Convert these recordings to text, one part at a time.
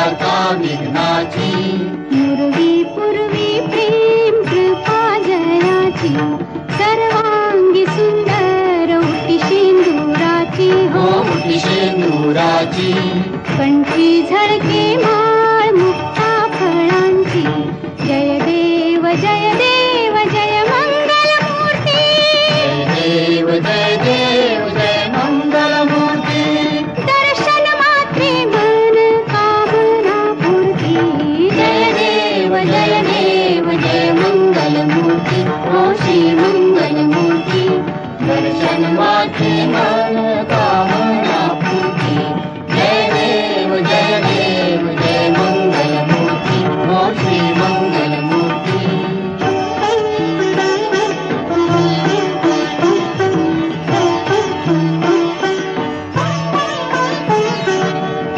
वार्ता विघ्नाची, पूर्वी पूर्वी प्रेम कृपा जयाची, सर्वांगी सुंदर उटी शेंदुराची हो उटी शेंदुराची, कंठी झळके माळ मुक्ता फळांची, जय देव जय देव जय मंगल मूर्ती, जय देव जय देव जय मंगल मूर्ती, दर्शन मात्रे मन कामना पूर्ती, जय देव जय देव जय मंगल मूर्ती, हो श्री मंगल मूर्ती, दर्शन मात्रे मन कामना पूर्ती, जय देव जय देव जय मंगल मूर्ती, हो श्री मंगल मूर्ती.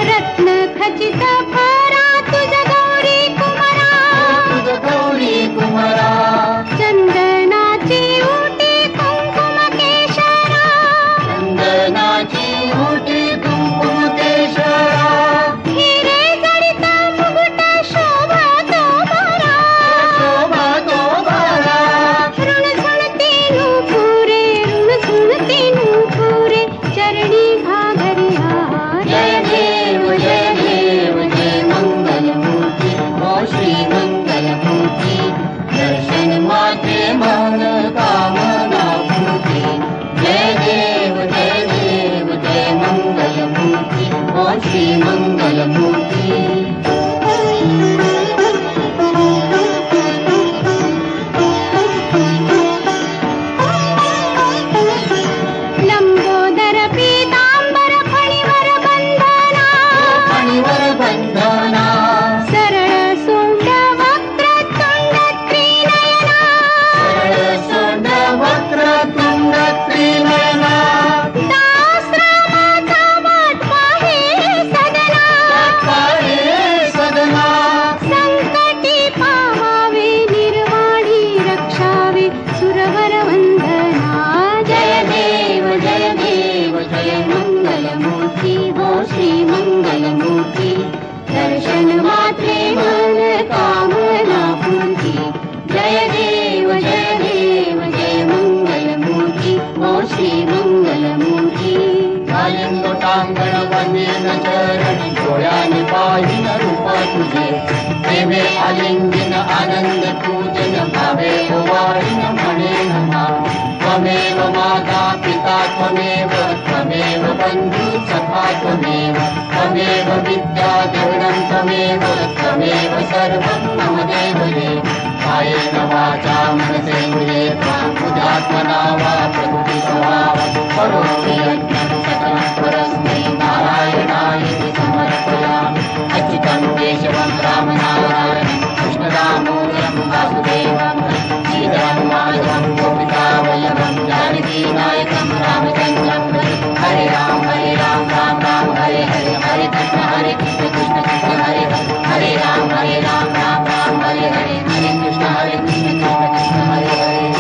रत्न खचित भरा तुझ गौरी कुमारा, तुझ गौरी कुमारा, चंदनाची उटी कुंकुम केशरा, चंदनाची उटी कुंकुम केशरा, हिरे जडित मुकुट शोभा तो भरा, शोभा तो भरा, ऋणझुणती नूपुरे ऋणझुणती नूपुरे, चरणी घागरिया, जय देव जय देव जय मंगल मूर्ती, हो श्री मंगल मूर्ती, दर्शन मात्रे मन कामना पूर्ती, जय देव जय मंगल मूर्ती, हो श्री मंगल मूर्ती. लंबोदर पीतांबर फणीवर बंधना, फणीवर बंधना, सरळ सोंड वक्रतुंड त्रिनयना, सरळ सोंड वक्रतुंड त्रिनयना, दासरामाचा वाटवा हे सदना, पाहे सदना, संकटी पावावे निर्वाणी रक्षावे सुरवर वंदना, जय देव जय मंगल मूर्ती, हो श्री मंगल मूर्ती, दर्शन मात्रे मन कामना पूर्ती, जय देव जय मंगल मूर्ती, हो श्री मंगल मूर्ती. लोटांगण वंदेन चरण, डोळ्याने पाहिन रूप तुझे, प्रेमे आलिंगन आनंद पूजन, भावे ओवाळीन म्हणेन नाम, त्वमेव माता पिता त्वमेव, त्वमेव बंधू सखा त्वमेव, त्वमेव विद्या देवनं त्वमेव, त्वमेव सर्वं मम देव देव, कायेन वाचा मनसेन्द्रिये बुद्ध्यात्मना वा प्रकृति स्वभाव करोमि यज्ञं सकलं परस्मै नारायणाय समर्पयामि. अच्युतं केशवं रामनारायणं कृष्णदामोदरं वासुदेवं श्रीधरं माधवं गोपिकावल्लभं जानकीनायकं रामचन्द्रं भजे. हरे राम राम राम हरे हरे, हरे कृष्ण कृष्ण कृष्ण हरे हरे, हरे राम राम राम हरे हरे, हरे कृष्ण कृष्ण कृष्ण हरे हरे.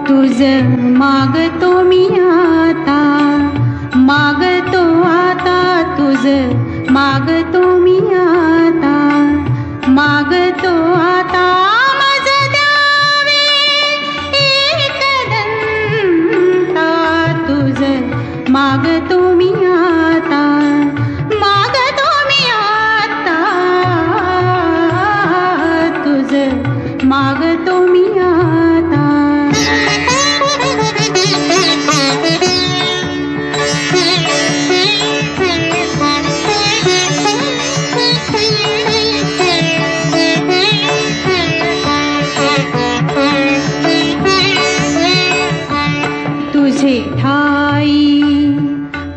तुझ मागतो मी आता, मागतो आता तुझ मागतो मी आता, मागतो आता मज द्यावे एकदंता, तुझ मागतो मी आता, मागतो मी आता, तुझ मागतो मी आता. तुझे ठाई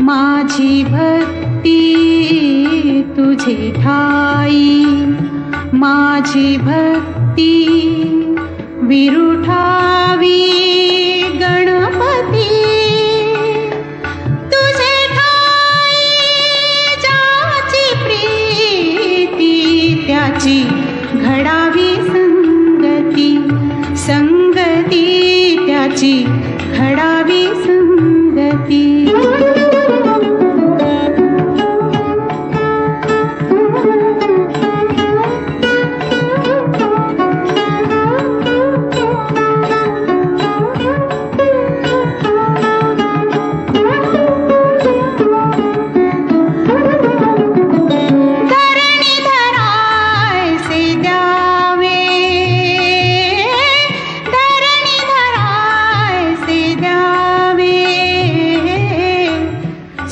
माझी भक्ती, तुझे ठाई माझी भक्ती, विरुठा याची घडावी संगती.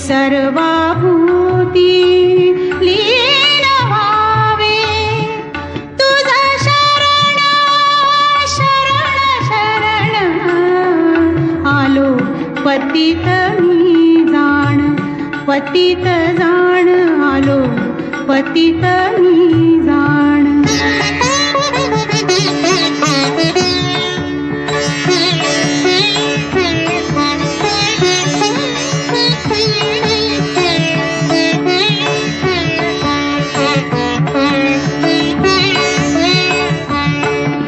सर्वाभूती लीन व्हावे तुझा शरण शरण शरण आलो पतित मी जाण पतित जाण आलो पतित मी जाण.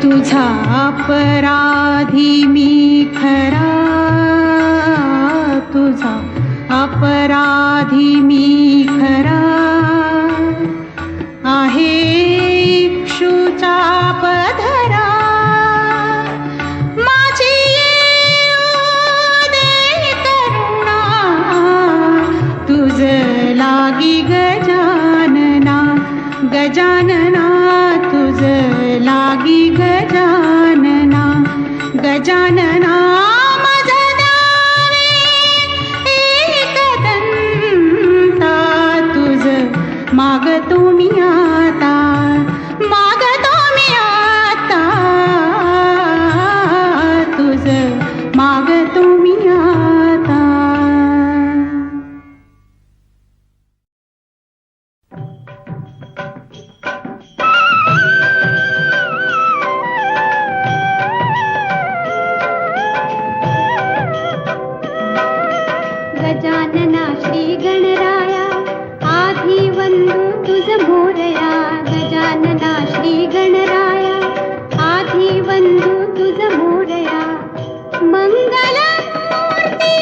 तुझा अपराधी मी खरा तुझा अपराधी मी खरा आहे इक्षुचा पधरा माझी येऊ दे करुणा तुझ लागी गजानना गजानना तुझ लागी गजानना गजानना माझा द्यावे एकदंता तुझ मागतो मी आता मागतो मी आता तुझ मागतो मी आता. गजानना श्री गणराया आधी वंदू तुझ मोरया. गजानना श्री गणराया आधी वंदू तुझ मोरया. मंगल मूर्ती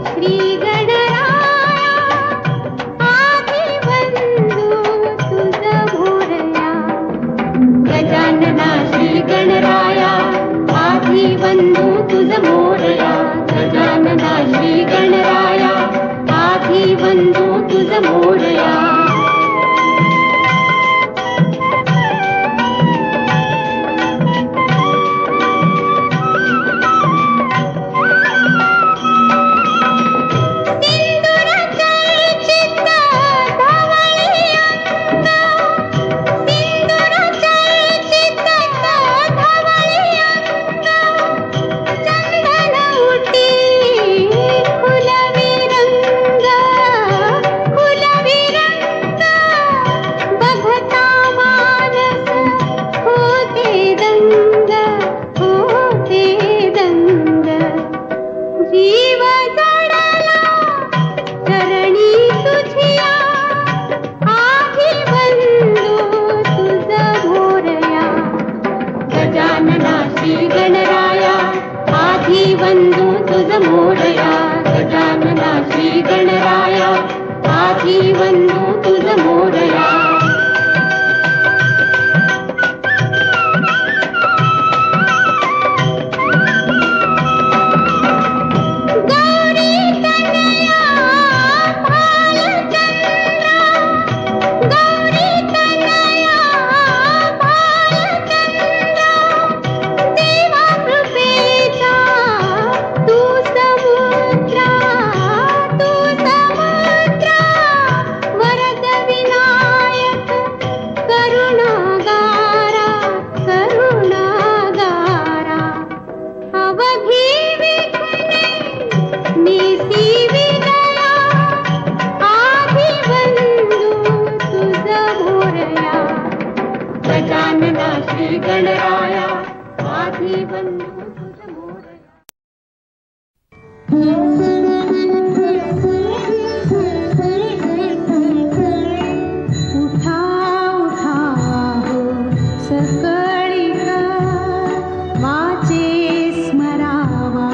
श्री गणराया आधी वंदू तुझ मोरया. गजानना श्री गणराया आधी वंदू तुझ मोरया. गजानना श्री गणराया आधी वंदू तुझ मोरया. सकळी वाचे स्मरावा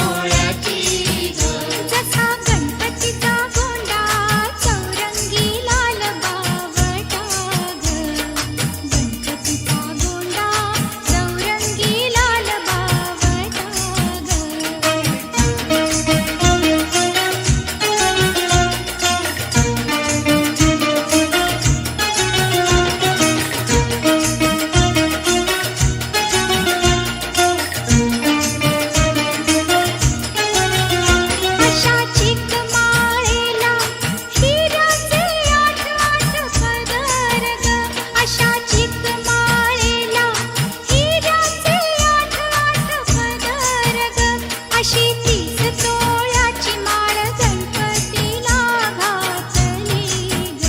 सोहळ्याची ग. जसा गणपतीचा गोंडा चौरंगी लाल बावटा ग. गणपतीचा गोंडा चौरंगी लाल बावटा अशा चिकमाळेला हिऱ्याचे आठ आठ पदर ग. अशा चिकमाळेला हिऱ्याचे आठ आठ पदर ग. अशी 30 तोळ्याची माळ गणपतीला घातली ग.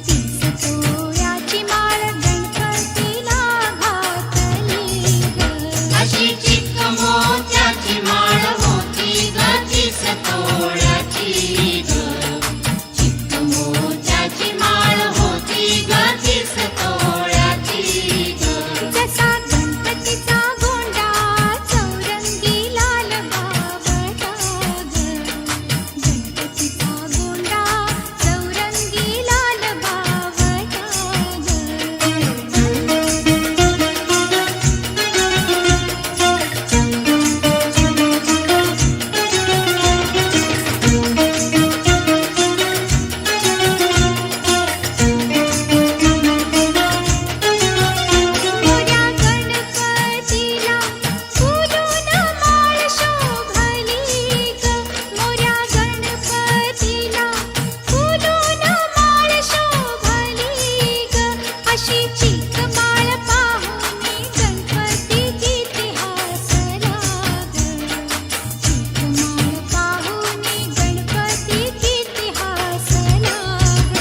30 तोळ्याची माळ गणपतीला घातली ग. अशी चिक मोत्याची माळ होती ग 30 तोळ्याची ग. चिक मोत्याची माळ होती ग 30 तोळ्याची ग. जसा गणपतीचा गोंडा चौरंगी लाल बावटा ग. गणपतीचा गोंडा चौरंगी लाल बावटा मोऱ्या गणपतीला फुलून माळ शोभली ग. मोऱ्या गणपतीला फुलून माळ शोभली ग. अशी चिक माळ पाहुनी गणपती किती हसला ग. चिक माळ पाहुनी गणपती किती हसला ग.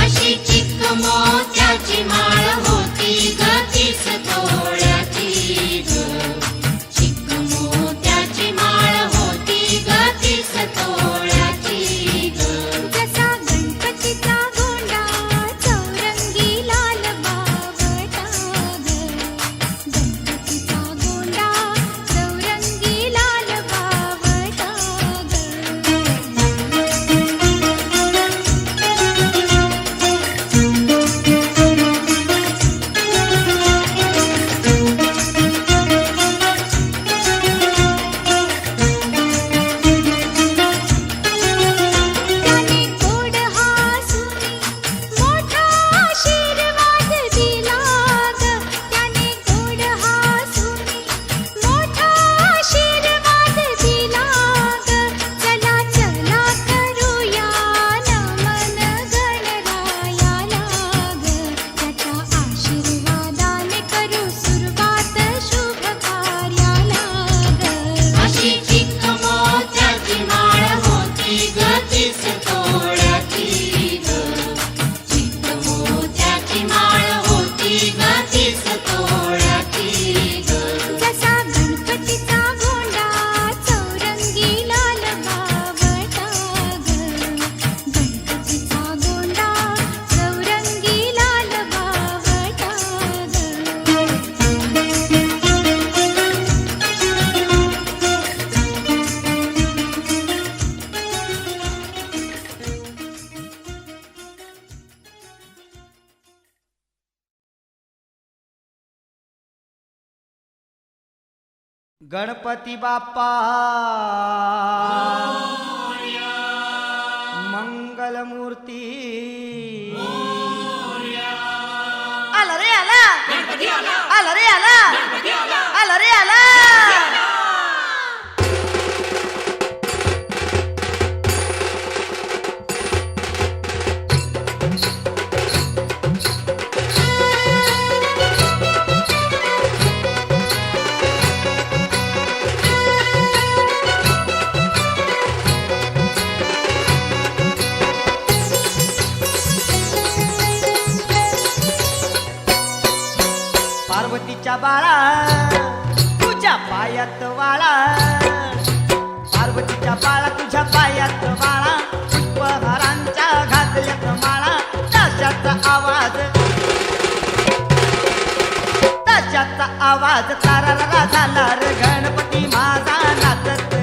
अशी चिक मोत्याची माळ होती ग 30 तोळ्याची ग. चिक मोत्याची माळ होती ग 30 तोळ्याची ग. जसा गणपतीचा गोंडा चौरंगी लाल बावटा ग. गणपतीचा गोंडा चौरंगी लाल बावटा त्याने गोड हसून मोठा आशीर्वाद दिला ग. त्याने गोड हसून मोठा आशीर्वाद दिला ग. चला चला करूया नमन गणरायाला ग. त्याच्या आशीर्वादाने करू सुरुवात शुभ कार्याला ग. अशी चिक मोत्याची माळ होती ग 30 तोळ्याची ग. चिक मोत्याची माळ होती ग 30 तोळ्याची ग. जसा गणपतीचा गोंडा चौरंगी लाल बावटा ग. गणपतीचा गोंडा चौरंगी लाल बावटा गणपती बाप्पा मंगलमूर्ती आला रे आला आला रे आला आला रे आला पार्वतीच्या बाळा तुझ्या पायात वाळा, पार्वतीच्या बाळा तुझ्या पायात वाळा, पुष्पहारांच्या घातल्यात माळा, ताशाचा आवाज ताराला झाला रे गणपती माझा नाचत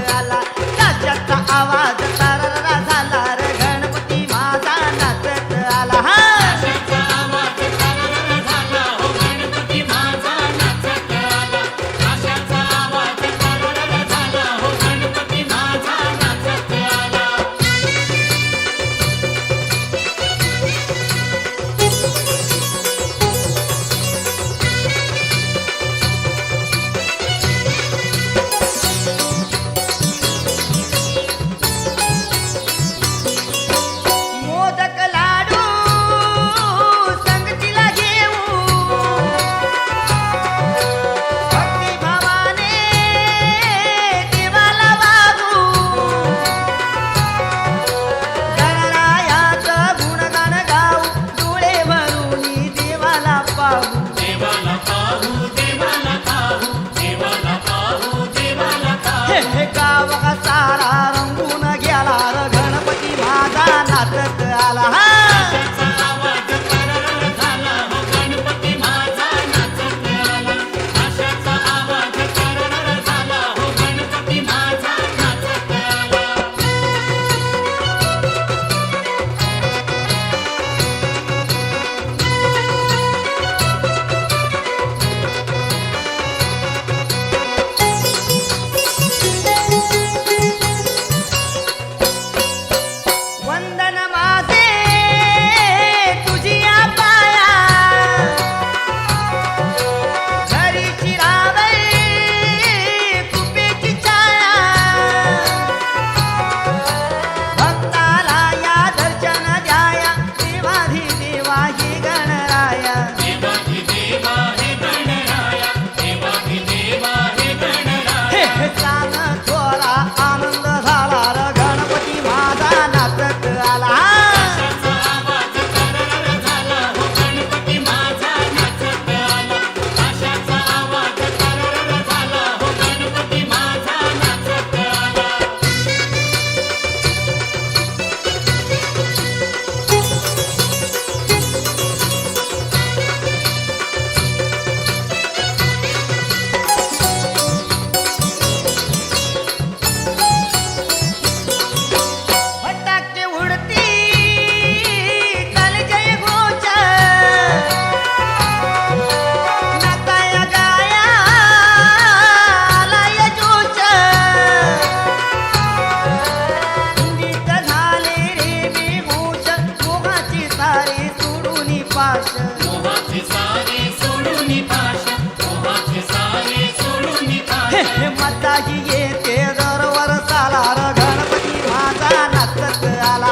त्याचाही येते दर वर्षाला र गणपती माझा नाचत आला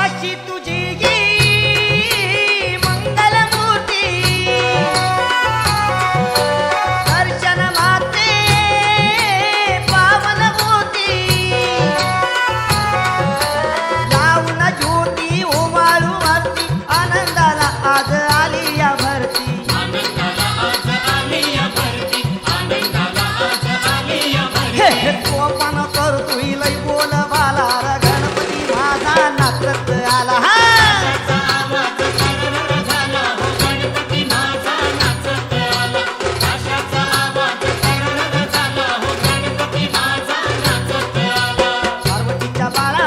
अशी तुझी मंगलमूर्ती दर्शन माते पावनमूर्ती लावून ज्योती ओवाळू आरती आनंदाला आज आली या भरती हे तोपण करतोय लय बोल बाला र गणपती माझा नाचत आला पार्वतीच्या बाळा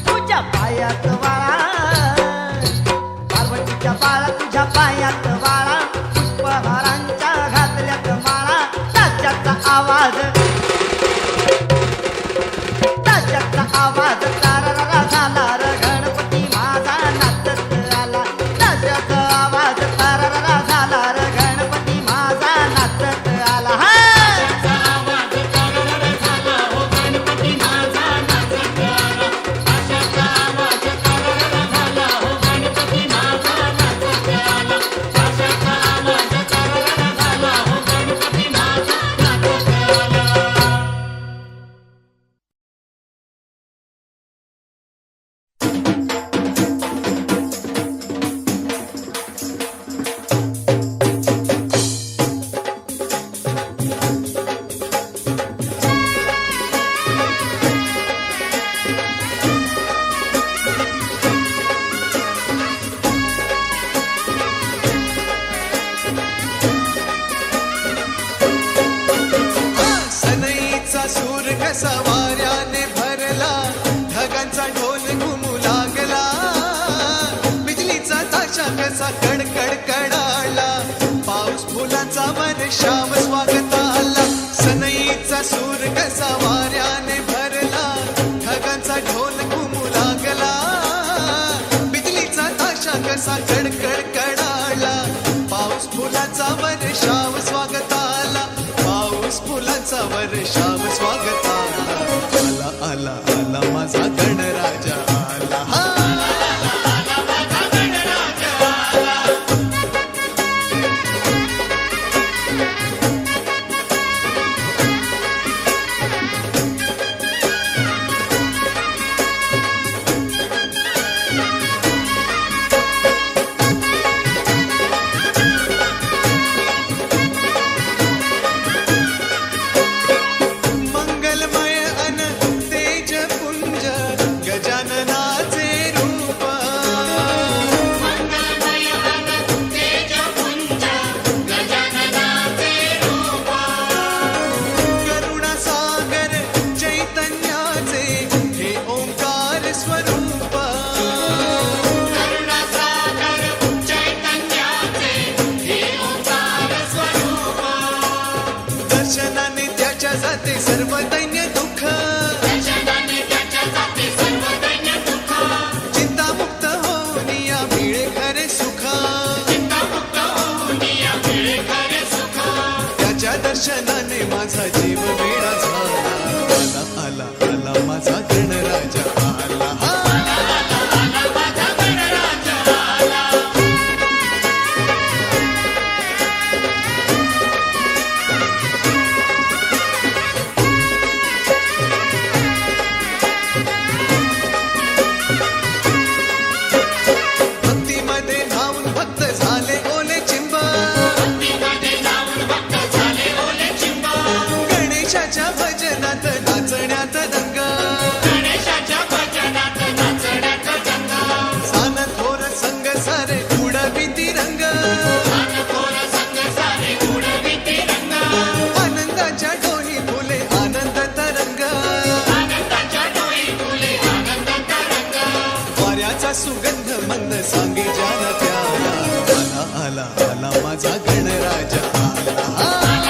तुझ्या पायात बाळा पार्वतीच्या बाळा तुझ्या पायात बाळा पुष्पहारांच्या घातल्यात माळा त्याच्याचा आवाज तारारा झाला र गणपती माझा नाचत आला त्याच्याचा आवाज तारारा झाला र गणपती माझा नाचत आला सनईचा सूर कसा वाऱ्याने भरला ढगांचा ढोल घुमू लागला बिजलीचा ताशा कसा कडकड कडाला पाऊस फुलाचा वर्षाव स्वागत आला सनईचा सूर कसा वाऱ्याने भरला ढगांचा ढोल घुमू लागला बिजलीचा ताशा कसा कडकड कडाला पाऊस फुलाचा वर्षाव स्वागत आला पाऊस फुलाचा वर्षाव स्वागत आला आला आला माझा गणराजा आला हा मंगलमय अन तेजपुंज फुलांचा सुगंध मंद सांगे ज्याला त्याला आला आला आला माझा गणराजा आला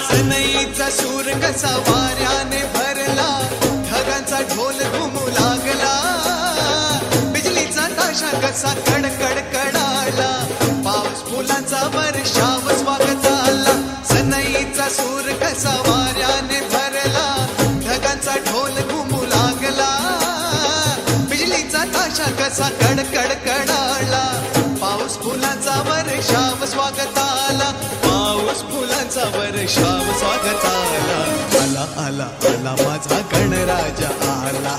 सनईचा सूर कसा वाऱ्याने भरला ढगांचा ढोल घुमू लागला बिजलीचा ताशा कसा कडकड कडाला पाऊस फुलांचा वर्षाव स्वागत आला सनईचा सूर कसा वाऱ्याने भरला ढगांचा ढोल घुमू लागला बिजलीचा ताशा कसा कडकड कडाला पाऊस फुलांचा वर्षाव स्वागत आला पाऊस फुलांचा वर्षाव स्वागत आला आला आला आला माझा गणराजा आला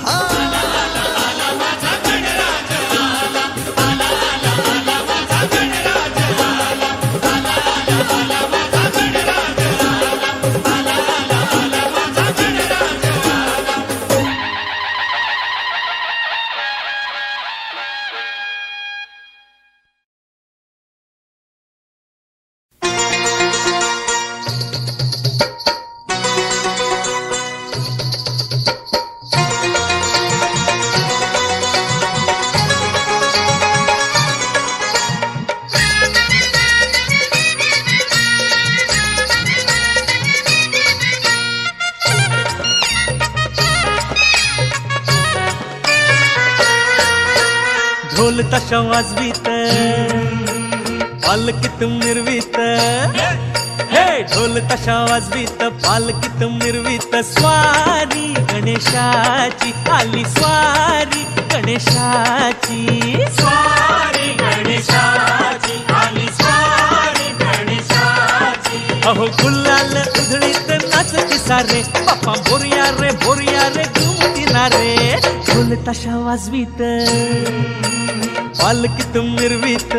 ढोल ताशा वाजवीत पालखीत मिरवीत हे ढोल ताशा वाजवीत पालखीत मिरवीत स्वारी गणेशाची आली स्वारी गणेशाची स्वारी गणेशाची आली स्वारी गणेशाची अहो गुलाल उधळीत नाचती सारे बाप्पा बोरिया रे घुमतीना रे ढोल ताशा वाजवीत पालखीत मिरवीत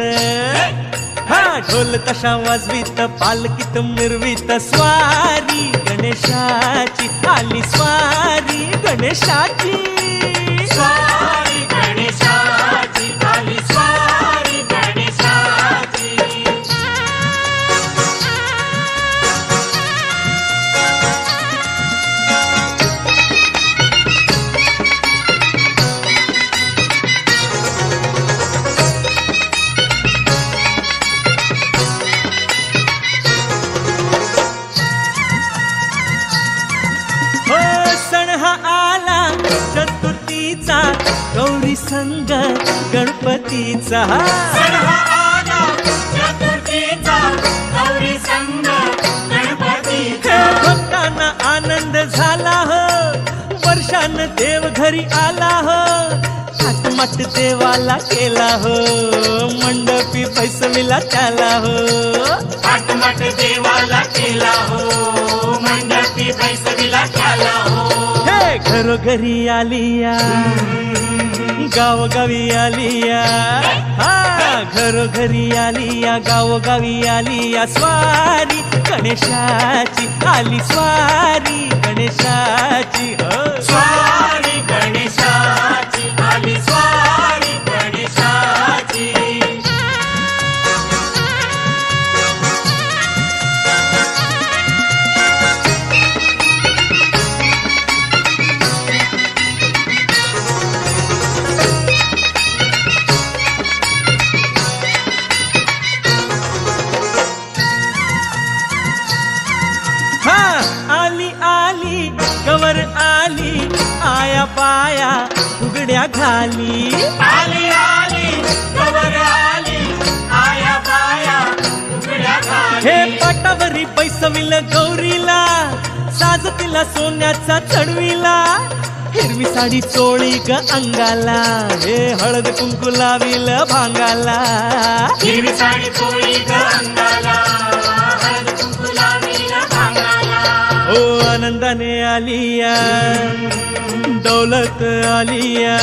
हा ढोल ताशा वाजवीत पालखीत मिरवीत स्वारी गणेशाची आली स्वारी गणेशाची स्वारी गणेशाची आली स्वारी गणेशाची चतुर्थीचा गौरी संग गणपतीचा सण हा आला चतुर्थीचा गौरी संग गणपतीचा भक्तांना आनंद झाला हो वर्षान देव घरी आला हो थाटमाट देवाला केला हो मंडपी पैसविला त्याला हो थाटमाट देवाला केला हो मंडपी पैसविला त्याला हो हे घरोघरी आलिया गावोगावी आलिया हा घरोघरी आलिया गावोगावी आलिया स्वारी गणेशाची आली स्वारी गणेशाची हो स्वारी गणेशाची आली स्वारी गणेशाची गवर आली आया बाया उघड्या घाली आली आली गवर आली आया बाया उघड्या घाली हे पाटावरी पैसविल गौरीला साज तिला सोन्याचा चढविला हिरवी साडी चोळी ग अंगाला हे हळद कुंकू लाविल भांगाला हिरवी साडी चोळी ग अंगाला हळद कुंकू लाविल भांगाला ओ आनंदाने आलिया दौलत आलिया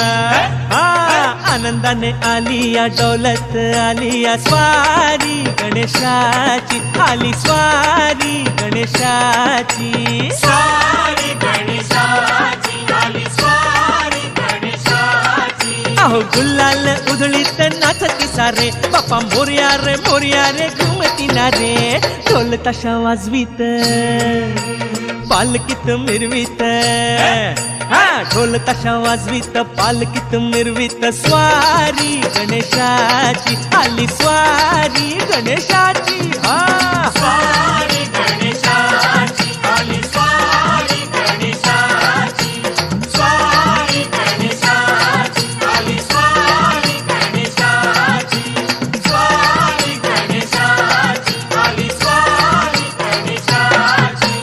हा आनंदाने आलिया दौलत आलिया स्वारी गणेशाची आली स्वारी गणेशाची स्वारी गणेशाची आली स्वारी गणेशाची अहो गुलाल उधळीत नाचती सारे बाप्पा मोरया रे घुमती ना रे ढोल ताशा वाजवीत पालखीत मिरवीत हा ढोल ताशा वाजवीत पालकीत मिरवीत स्वारी गणेशाची आली स्वारी गणेशाची हा स्वारी गणेशाची आली स्वारी गणेशाची स्वारी गणेशाची आली स्वारी गणेशाची स्वारी गणेशाची आली स्वारी गणेशाची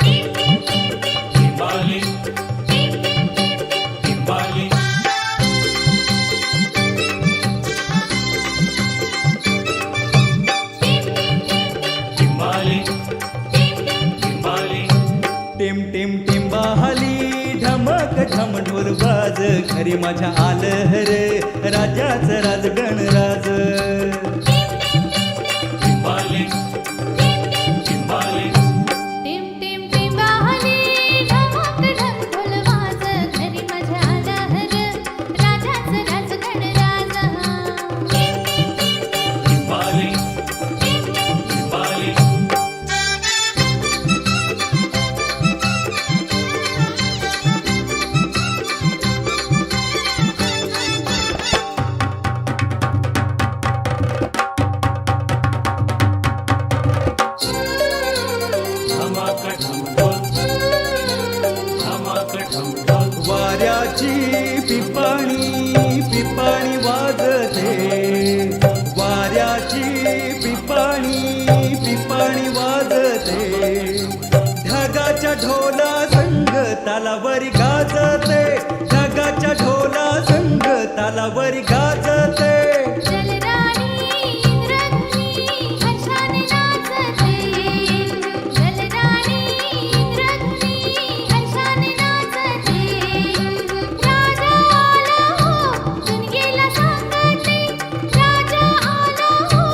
Timbali, timbali, timbali, timbali. टिम टिम टिंबाहली ढमक ढम ढोल बाज घरी माझ्या आलं रे राजाचं राज गणराज Timbali, timbali, टिम टिम टिंबाहली ढमक ढम ढोल वाज घरी माझ्या आला हर राजाचं राज गणराज timbali, timbali. धमाका ढमढोल, धमाका ढमढोल. वाऱ्याची पिपाणी पिपाणी वाजते वाऱ्याची पिपाणी पिपाणी वाजते ढगाच्या ढोला संग तालावरी गाजते ढगाच्या ढोला संग तालावरी गाजते जलराणी इंद्रधुनी हर्षाने नाचते जलराणी इंद्रधुनी हर्षाने नाचते राजा आला हो दुनियेला सांगते राजा आला हो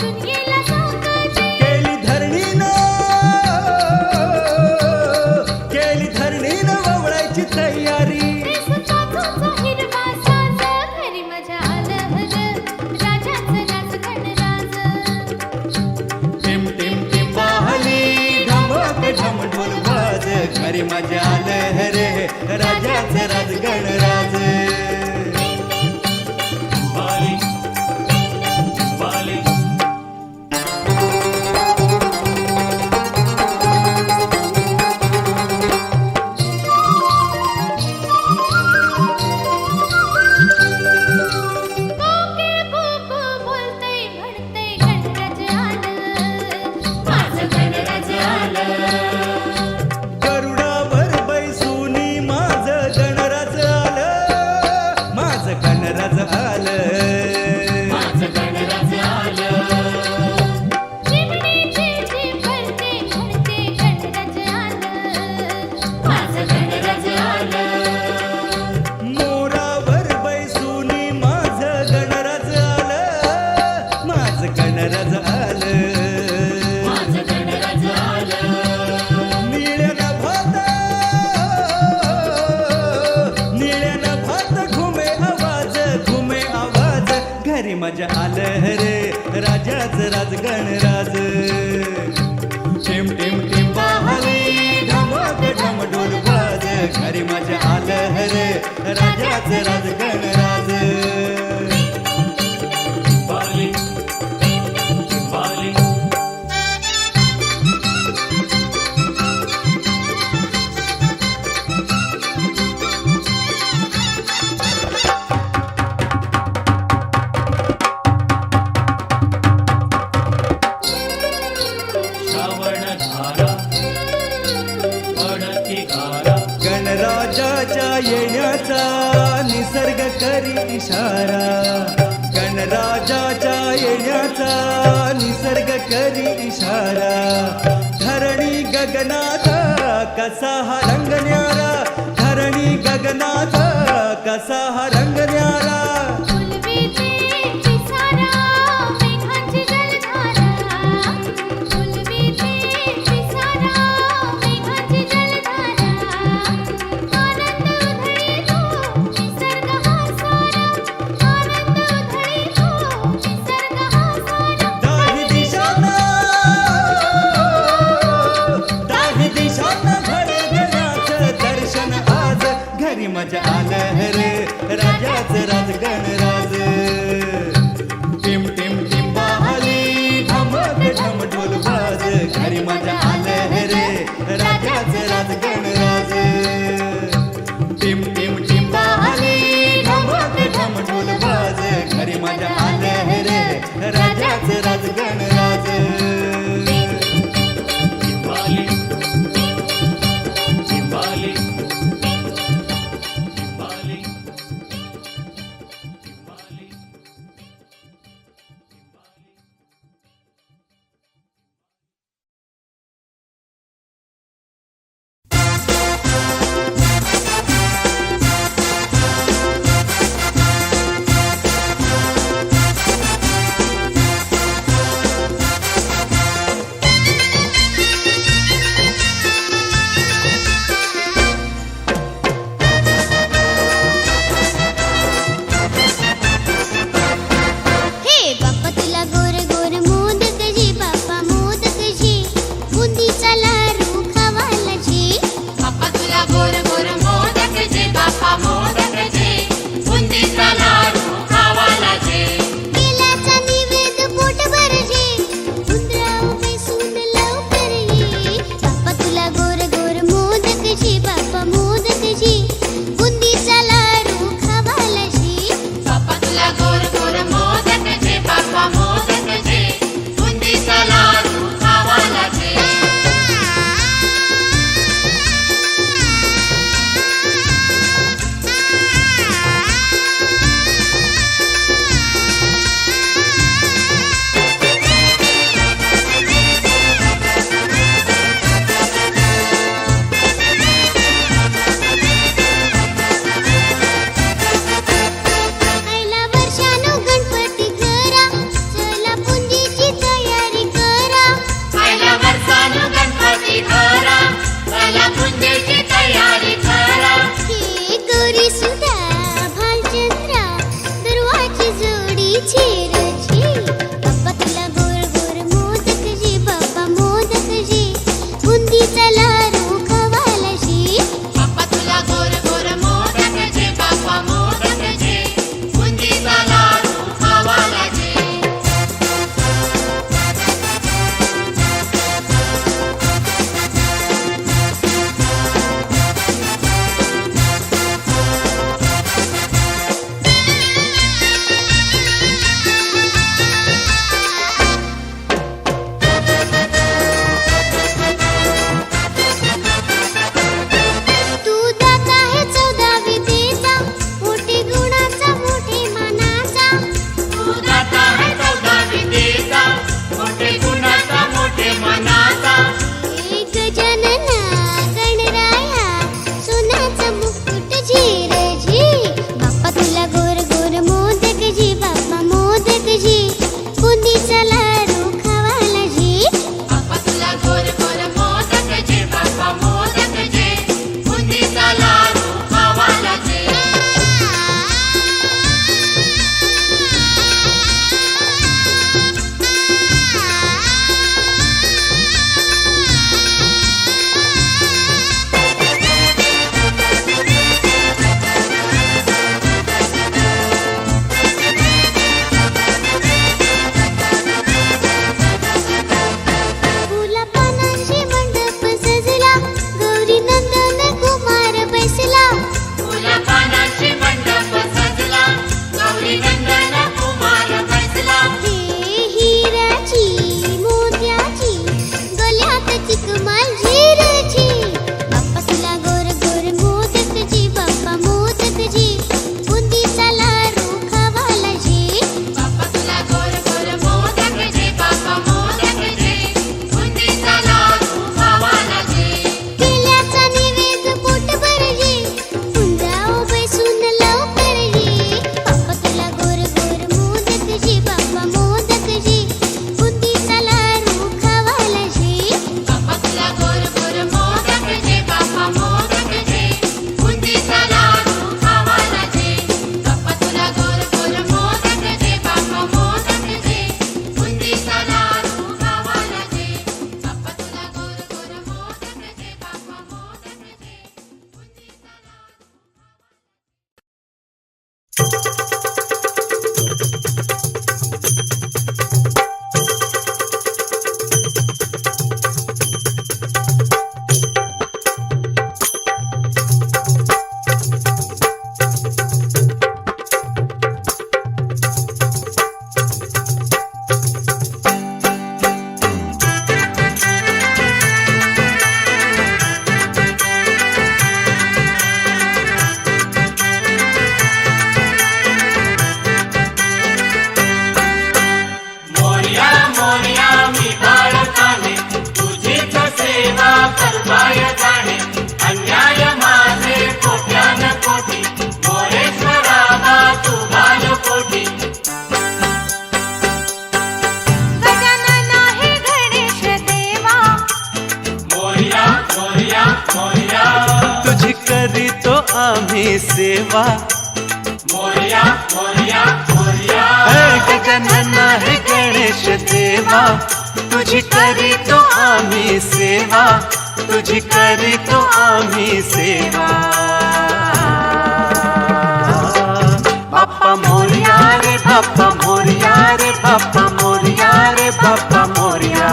दुनियेला सांगते केली धरणीनं ववळायची तयारी सुखाचा हिरवा साज घरी माझ्या आलं हर राजाचं राज गणराज टिम टिम टिंबाहली ढमक ढम ढोल बाज घरी माझ्या आलं रे राजाचं राज गणराज Timbali, timbali. कोकिळ कुकू बोलतंय म्हणतंय गणराज आलं माझं गणराज आलं गरुडावर बैसूनी माझं गणराज आलं माझं गणराज आलं माझं गणराज आलं. चिमणीची जीभ भरते म्हणते गणराज आलं माझं गणराज आलं मोरावर बैसूनी माझं गणराज आलं माझं गणराज आलं माझं गणराज आलं. निळ्या नभात घुमे आवाज घरी माझ्या आलं रे राजाचं राज गणराज टिम टिम टिंबाहली ढमक ढम ढोल बाज घरी माझ्या आलं रे राजाचं राज गणराज Timbali, timbali. श्रावण धारा पडती गारा. गणराजाच्या येण्याचा निसर्ग करी इशारा गणराजाच्या येण्याचा निसर्ग करी इशारा धरणी गगनात कसा हा रंग न्यारा धरणी गगनात कसा हा रंग न्यारा फुलवीचे पिसारा मेघांची जलधारा फुलवीचे पिसारा मेघांची जलधारा घरी मजा आलं रे राजाचं राज गणराज टिम टिम टिंबाली ढमक ढम ढोल बाज घरी मजा आलं रे राजाचं राज गणराज टिम टिम टिंबाली ढमक ढम ढोल बाज घरी मजा आलं रे राजाचं राज गणराज चिंबाली चिंबाली चिंबाली करीतो आम्ही सेवा मोरया मोरया मोरया गजानन हे गणेश देवा तुझी करीतो आम्ही सेवा तुझी करीतो आम्ही सेवा बाप्पा मोरया रे बाप्पा मोरया रे बाप्पा मोरया रे बाप्पा मोरया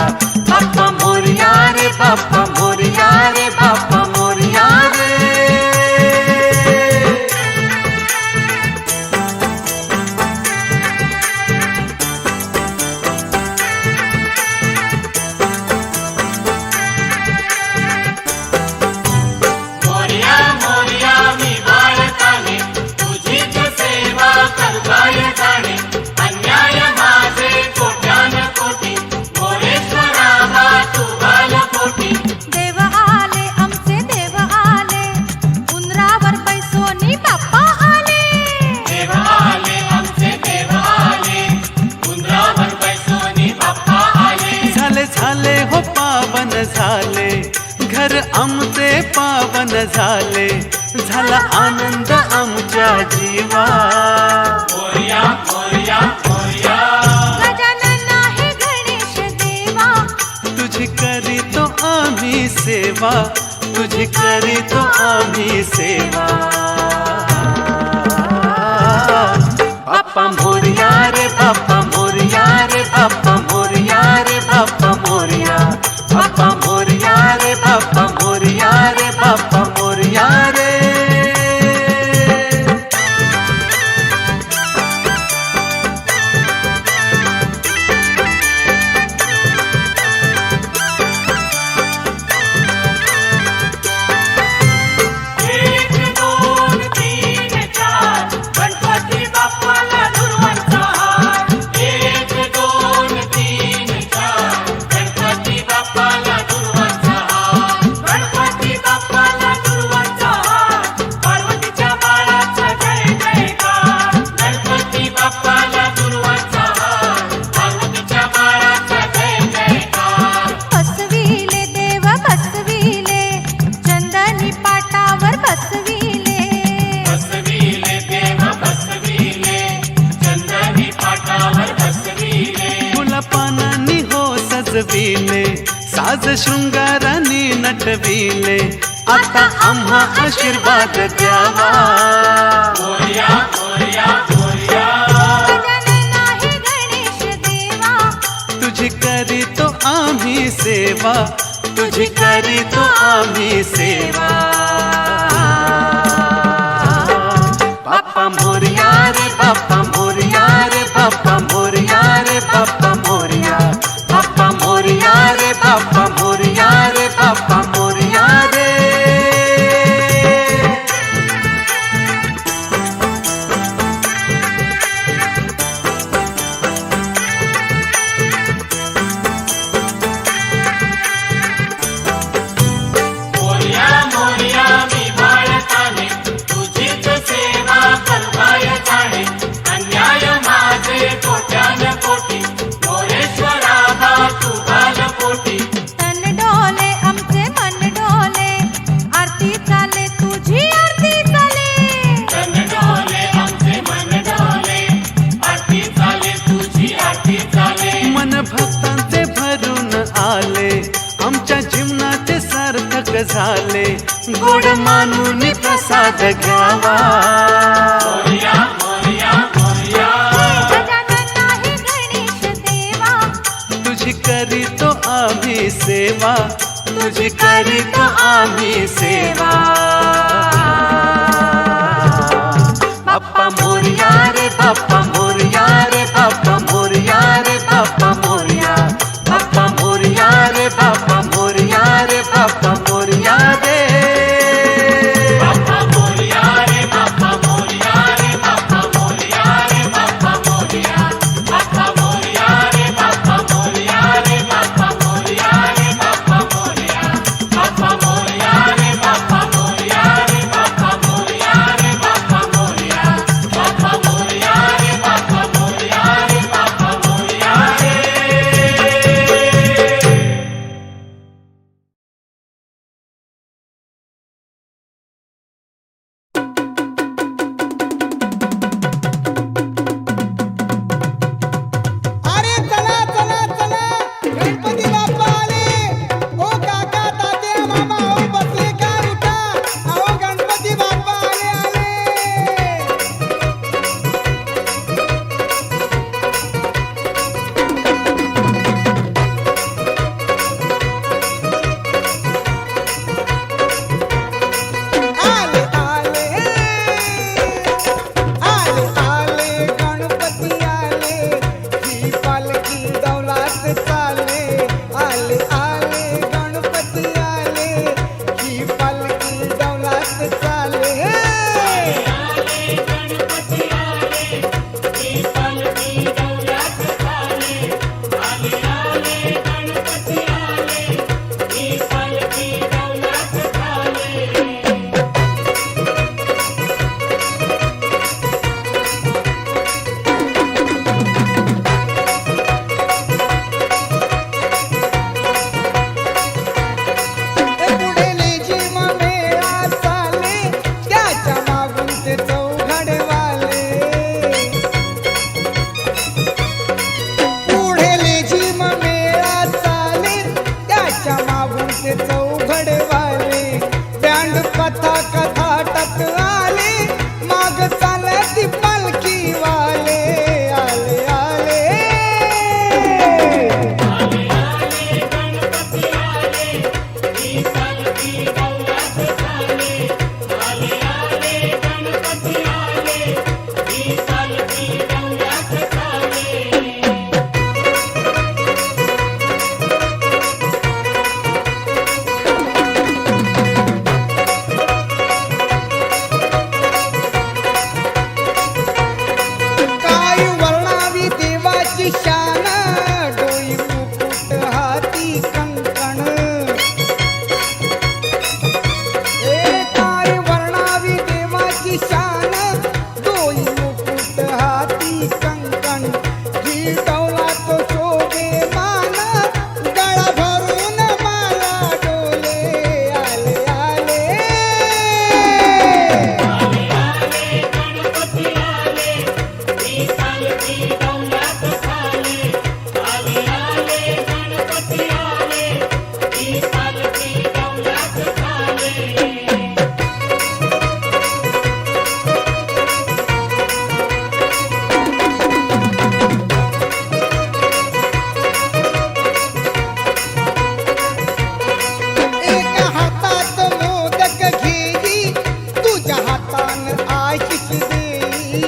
बाप्पा मोरया रे बाप्पा मोरया रे बाप्पा मोरया रे मोरया मोरया मी बाळकाने तुझीच सेवा करताय जाणे अन्याय माझे कोट्यान कोटी मोरेश्वरा बा तू बालकोटी देव आले आमचे देव आले उंदरावर पैसोनी बाप्पा आले देव आले आमचे देव आले उंदरावर पैसोनी बाप्पा आले झाले झाले हो पावन झाले घर आमचे पावन झाले झाला आनंद आमच्या जीवा मोरया मोरया मोरया गजानन हे गणेश देवा तुझी करीतो आम्ही सेवा तुझी करीतो आम्ही सेवा बाप्पा मोरया रे बाप्पा मोरया रे बाप्पा मोरया रे बाप्पा मोरया बाप्पा मोरया रे बाप्पा मोरया रे बाप्पा मोरया रे एक दोन तीन चार गणपती बाप्पाला दुर्वांचा हार एक दोन तीन चार गणपती बाप्पाला दुर्वांचा हार गणपती बाप्पाला दुर्वांचा हार पार्वतीच्या बाळाचा जय जयकार गणपती बाप्पाला दुर्वांचा हार पार्वतीच्या बाळाचा जय जयकार बसविले देव बसविले चंदनी पाटावर बसविले बसविले देव बसविले चंदनी पाटावर बसविले फुलपानांनी हो सजविले साज शृंगारांनी नटविले आता आम्हा आशीर्वाद द्यावा मोरया मोरया मोरया गजानन हे गणेश देवा तुझी करीतो आम्ही सेवा तुझी करीतो आम्ही सेवा बाप्पा मोरया रे बाप्पा मोरया रे बाप्पा मोरया रे बाप्पा मोरया बाप्पा मोरया रे बाप्पा मोरया रे बाप्पा मोरया रे मोरया मोरया मी बाळकाने तुझीच सेवा करताय जाणे अन्याय माझे कोट्यान कोटी मोरेश्वरा बा तू बालकोटी तन डोले आमचे मन डोले आरती चाले तुझी आरती चाले तन डोले आमचे मन डोले आरती चाले तुझी आरती चाले मन भक्तांचे भरून आले आमच्या जीवनाचे सार्थक झाले गोड मानून प्रसाद घ्यावा मोरया मोरया मोरया गजानन हे गणेश देवा तुझी करीतो आम्ही सेवा तुझी करीतो आम्ही सेवा बाप्पा मोरया रे बाप्पा मोरया रे बाप्पा मोरया रे बाप्पा मोरया बाप्पा मोरया रे बाप्पा मोरया रे बाप्पा मोरया रे बाप्पा मोरया रे बाप्पा मोरया रे बाप्पा मोरया रे बाप्पा मोरया बाप्पा मोरया रे बाप्पा मोरया रे बाप्पा मोरया रे बाप्पा मोरया बाप्पा मोरया रे बाप्पा मोरया आले पुढे लेझिम मेळा चाले त्याच्या मागून ते चौघडवाले पुढे लेझिम मेळा चाले त्याच्या मागून ते चौघडवाले बँड पथक थाटत आले माग चालती पालखी वाले आले आले काय वर्णावी देवाची शान डोई मुकुट हाती कंकण काय वर्णावी देवाची शान डोई मुकुट हाती कंकण ही डौला तो शोभे मान गळा भरून माला डोले आले आले एक हातात मोदक घेई तुझ्या हातान आशिष देई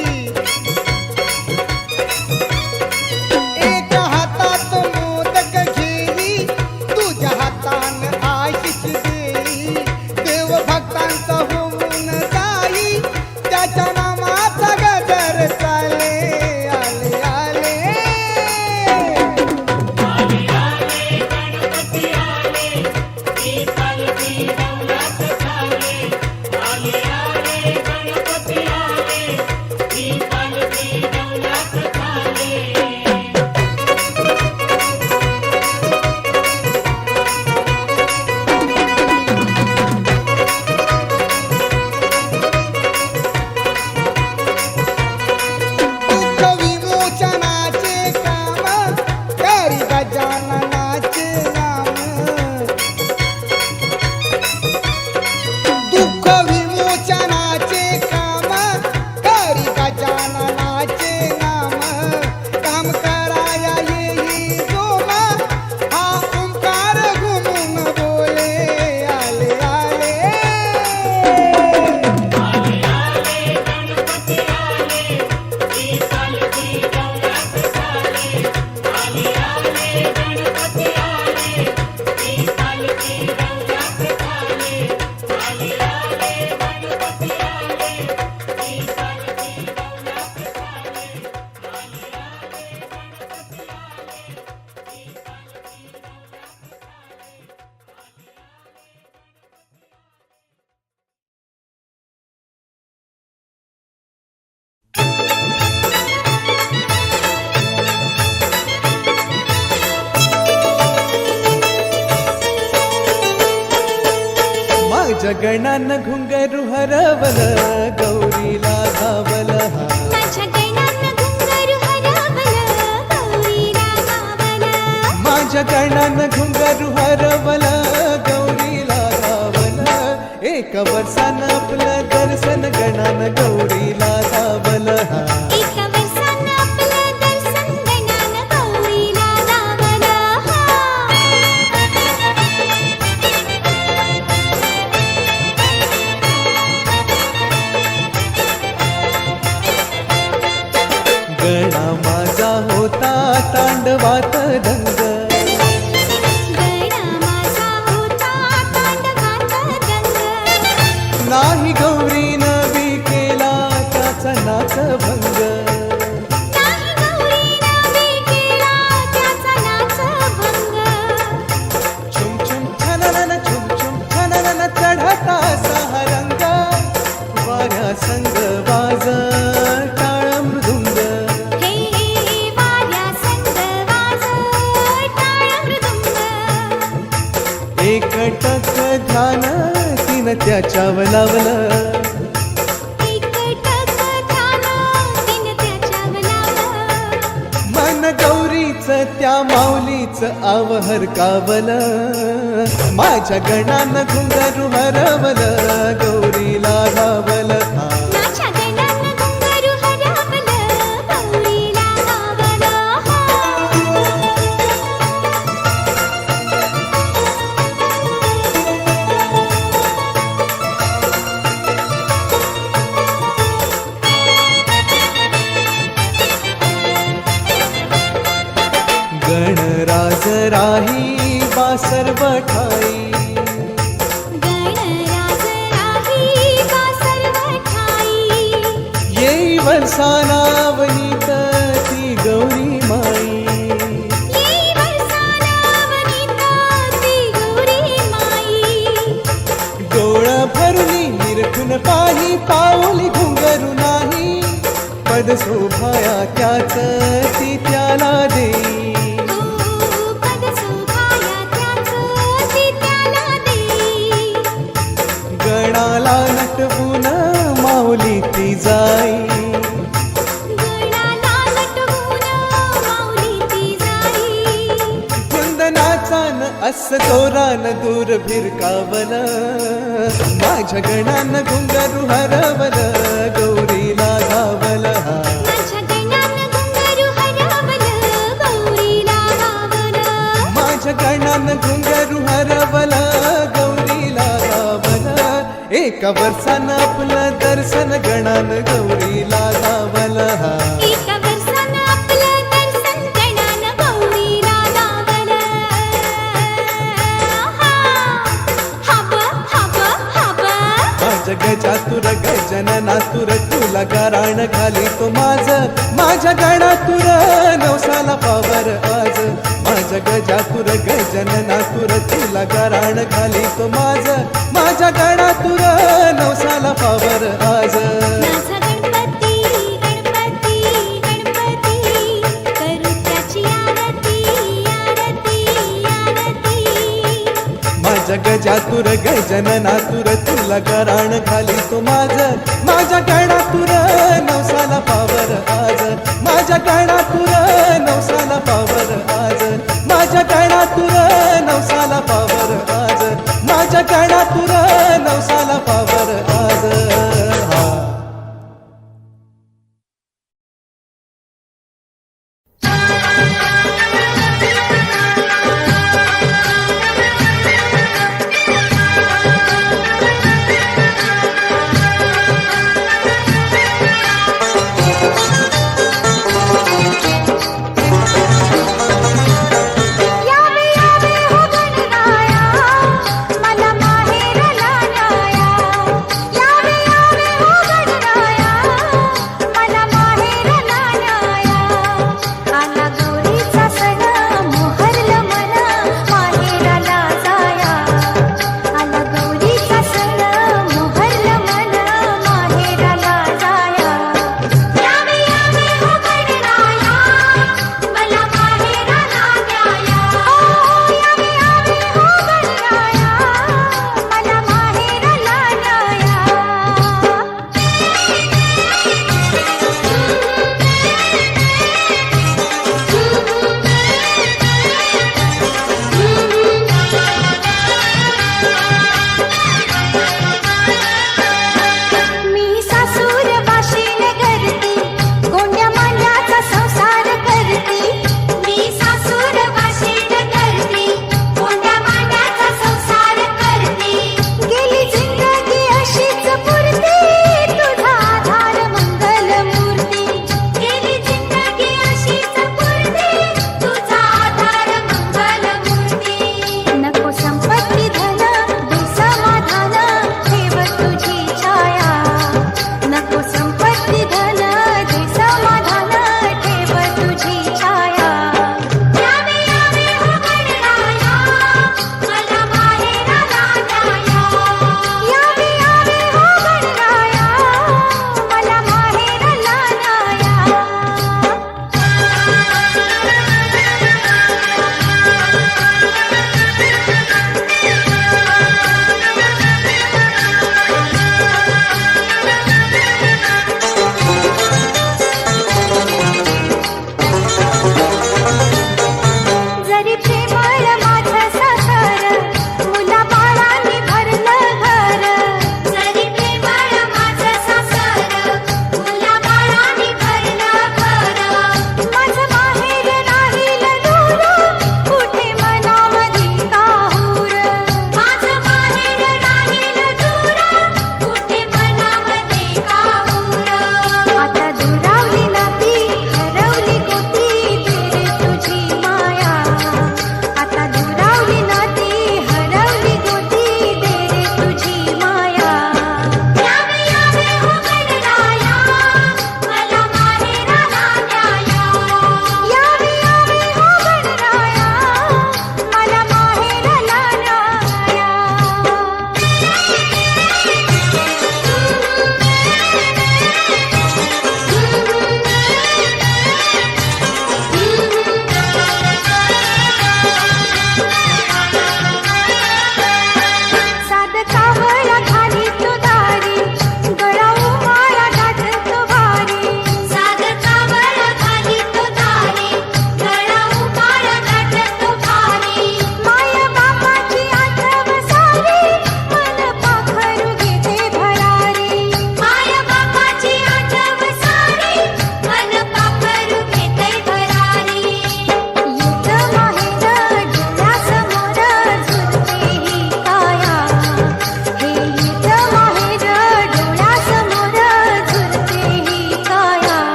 एक हातात मोदक घेई तुझ्या हातान आशिष देई देव भक्तांचा होऊन जाई त्याच्या नामाचा गजर चाले आले आले दुःख विमोचनाचे काम करी गजाननाचे नाम दुःख विमोचनाचे काम करी गजाननाचे नाम काम कराया येई जोमा हा ओंकार घुमून बोले आले आले माझ्या गणानं घुंगरू हरवल गौरीला धावल माझ्या गणानं घुंगरू हरवलं गौरीला गावलं माझ्या गणानं घुंगरू हरवल गौरीला धावल एक वर्षानं आपलं दर्शन गणानं गौरीला धावल एका वर्षानं आपलं दर्शन गणानं गौरीला गावलं गणा माझा होता तांडवात दंग गणा माझा होता तांडवात दंग नाही गौरी संग वाज टाळ मृदुंग हे वाऱ्या संग वाज टाळ मृदुंग एकटक ध्यान तिन त्याच्यावर लावलं एकटक ध्यान तिन त्याच्यावर लावलं मन गौरीच त्या माऊलीच आवहर कावलं माझ्या गणानं घुंगरू हरवलं गौरीला गावलं माझ्या गणानं घुंगरू हरवलं गौरीला गावलं गणराज राही बा सर्व ठाई गणराज राही बा सर्व ठाई येई वर्षानावनीत ती गौरी माई येई वर्षानावनीत ती गौरी माई डोळ भरुनी निरखून पाही पाऊली घुंगरू नाही पद शोभाया त्याच ती त्याला देई पद शोभाया त्याच ती त्याला देई गणाला नटवून माऊली ती जाई गणाला नटवून माऊली ती जाई कुंदनाचान अस तोरान दूर भिरकावलं माझ्या गणानं घुंगरू हरवलं गौरीला गावलं माझ्या गणानं घुंगरू हरवलं गौरीला गावलं माझ्या गणानं घुंगरू हरवलं गौरीला गावलं एका वर्षानं आपलं दर्शन गणानं गौरीला गावलं एका वर्षानं आपलं दर्शन गणानं गौरीला गावलं हब हब हब माझ्या गजातुर गजननातुर तुला गाराण घाली तो माझ्या गणातुर नवसाला पावर आज माझ्या गजातुर गजननातुर तुला गाराण घाली तो माझ्या गणातुर नवसाला पावर आज माझा गणपती गणपती गणपती करू त्याची आरती आरती आरती माझ्या गजातुर गजननातुर तुला गाराण घाली तो माझ्या गणातुर नवसाला पावर आज माझ्या गणातुर नवसाला पावर आज माझ्या गणातुर नवसाला पावर आज माझ्या गणातुर